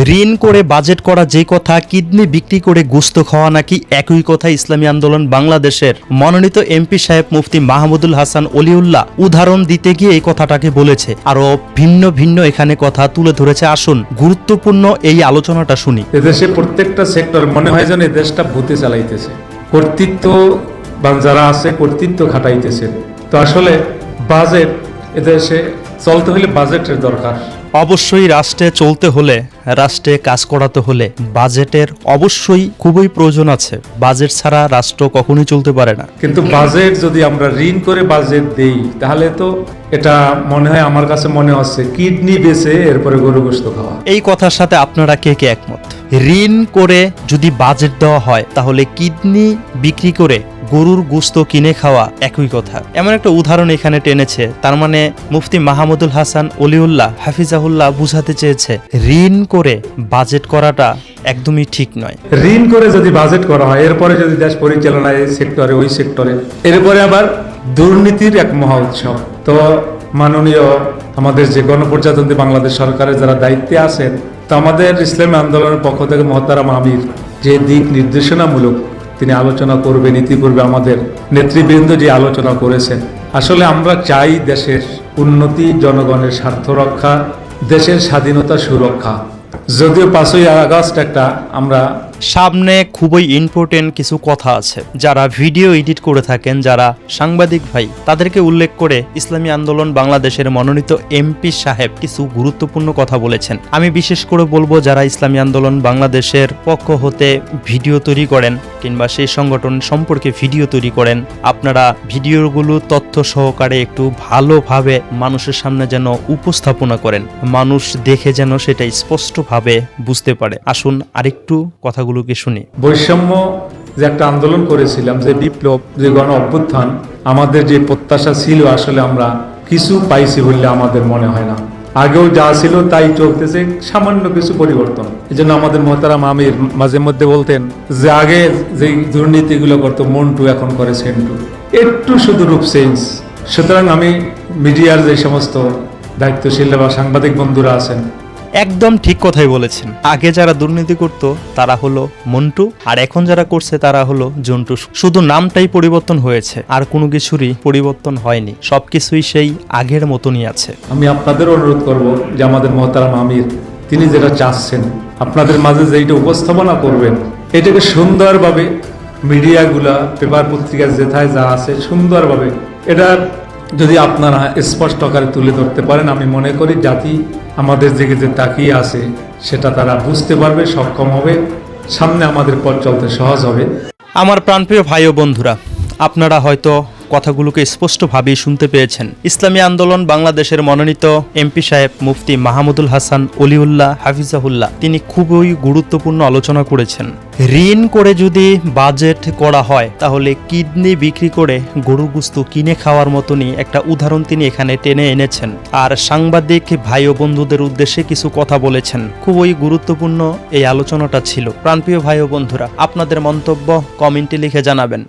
ঋণ করে বাজেট করা যে কথা, কিডনি বিক্রি করে গোশত খাওয়া নাকি একই কথা ইসলামী আন্দোলন বাংলাদেশের মনোনীত এমপি সাহেব মুফতি মাহমুদুল হাসান অলিউল্লাহ উদাহরণ দিতে গিয়ে এই কথাটাকে বলেছে। আরো ভিন্ন ভিন্ন এখানে কথা তুলে ধরেছে। আসুন গুরুত্বপূর্ণ এই আলোচনাটা শুনি। এদেশে প্রত্যেকটা সেক্টর মনে হয় যেন দেশটা ভূতে চালাইতেছে, কর্তৃত্ব বা যারা আছে কর্তৃত্ব খাটাইতেছে। তো আসলে বাজেট এদেশে চলতে হলে বাজেটের দরকার। অবশ্যই রাষ্ট্রে চলতে হলে, রাষ্ট্রে কাজ করাতে হলে বাজেটের অবশ্যই খুবই প্রয়োজন আছে। বাজেট ছাড়া রাষ্ট্র কখনোই চলতে পারে না। কিন্তু বাজেট যদি আমরা ঋণ করে বাজেট দেই তাহলে তো এটা মনে হয়, আমার কাছে মনে হচ্ছে কিডনি বেচে এরপরে গরু গোশত খাওয়া। এই কথার সাথে আপনারা কে কে একমত? ঋণ করে যদি বাজেট দেওয়া হয় তাহলে কিডনি বিক্রি করে গরুর গোশত কিনে খাওয়া একই কথা। এমন একটা উদাহরণ এখানে টেনেছে। তার মানে মুফতি মাহমুদুল হাসান অলিউল্লাহ হাফিজাহুল্লাহ বুঝাতে চেয়েছে ঋণ করে বাজেট করাটা একদমই ঠিক নয়। ঋণ করে যদি বাজেট করা হয়, এরপরে যদি দেশ পরিচালনা এই সেক্টরে ওই সেক্টরে, এরপরে আবার দুর্নীতির এক মহা উৎসব। তো মাননীয় আমাদের যে গণপ্রজাতন্ত্রী বাংলাদেশ সরকারের যারা দায়িত্বে আছেন, তো আমাদের ইসলামী আন্দোলনের পক্ষ থেকে মহতারাম আমির যে দিক নির্দেশনামূলক তিনি আলোচনা করবেন, ইতিপূর্বে আমাদের নেতৃবৃন্দ যে আলোচনা করেছেন, আসলে আমরা চাই দেশের উন্নতি, জনগণের স্বার্থ রক্ষা, দেশের স্বাধীনতা সুরক্ষা। যদিও 5ই আগস্ট একটা আমরা সামনে খুবই ইম্পর্টেন্ট কিছু কথা আছে। যারা ভিডিও এডিট করে থাকেন, যারা সাংবাদিক ভাই, তাদেরকে উল্লেখ করে ইসলামী আন্দোলন বাংলাদেশের মনোনীত এমপি সাহেব কিছু গুরুত্বপূর্ণ কথা বলেছেন। আমি বিশেষ করে বলবো, যারা ইসলামী আন্দোলন বাংলাদেশের পক্ষ হতে ভিডিও তৈরি করেন কিংবা সেই সংগঠন সম্পর্কে ভিডিও তৈরি করেন, আপনারা ভিডিওগুলো তথ্য সহকারে একটু ভালোভাবে মানুষের সামনে যেন উপস্থাপনা করেন, মানুষ দেখে যেন সেটা স্পষ্টভাবে বুঝতে পারে। আসুন আরেকটু কথা শুনি। বৈষম্য যে একটা আন্দোলন করেছিলাম, যে বিপ্লব, যে গণ অভ্যুত্থান, আমাদের যে প্রত্যাশা ছিল আসলে আমরা কিছু পাইছি বললে আমাদের মনে হয় না। আগেও যা ছিল তাই চলতেছে, সামান্য কিছু পরিবর্তন। এই জন্য আমাদের মহতারাম আমির মাঝে মধ্যে বলতেন যে আগে যে দুর্নীতিগুলো করতো মন্টু, এখন করে সেন্টু, একটু শুধু রূপ চেঞ্জ। সুতরাং আমি মিডিয়ার যে সমস্ত দায়িত্বশীল বা সাংবাদিক বন্ধুরা আছেন, একদম ঠিক কথাই বলেছেন। আগে যারা দুর্নীতি করত তারা হলো মন্টু, আর এখন যারা করছে তারা হলো জন্টু। শুধু নামটাই পরিবর্তন হয়েছে, আর কোনো কিছুরই পরিবর্তন হয়নি। সবকিছুই সেই আগের মতনই আছে। আমি আপনাদের অনুরোধ করব যে আমাদের মহতারাম আমির তিনি যেটা চাচ্ছেন, আপনাদের মাঝে যেটা উপস্থাপনা করবেন, এটাকে সুন্দরভাবে মিডিয়াগুলা, পেপার পত্রিকা যেথায় যা আছে সুন্দরভাবে এটা যদি আপনারা স্পষ্ট আকারে তুলে ধরতে পারেন, আমি মনে করি জাতি আমাদের দিকে যে তাকিয়ে আছে সেটা তারা বুঝতে পারবে, সক্ষম হবে, সামনে আমাদের পথ চলতে সহজ হবে। আমার প্রাণপ্রিয় ভাই ও বন্ধুরা, আপনারা হয়তো কথাগুলোকে স্পষ্টভাবেই শুনতে পেয়েছেন। ইসলামী আন্দোলন বাংলাদেশের মনোনীত এমপি সাহেব মুফতি মাহমুদুল হাসান অলিউল্লাহ হাফিজাহুল্লাহ তিনি খুবই গুরুত্বপূর্ণ আলোচনা করেছেন। ঋণ করে যদি বাজেট করা হয় তাহলে কিডনি বিক্রি করে গরু গোশত কিনে খাওয়ার মতনই একটা উদাহরণ তিনি এখানে টেনে এনেছেন। আর সাংবাদিক ভাই ও বন্ধুদের উদ্দেশ্যে কিছু কথা বলেছেন। খুবই গুরুত্বপূর্ণ এই আলোচনাটা ছিল। প্রাণপ্রিয় ভাই ও বন্ধুরা, আপনাদের মন্তব্য কমেন্টে লিখে জানাবেন।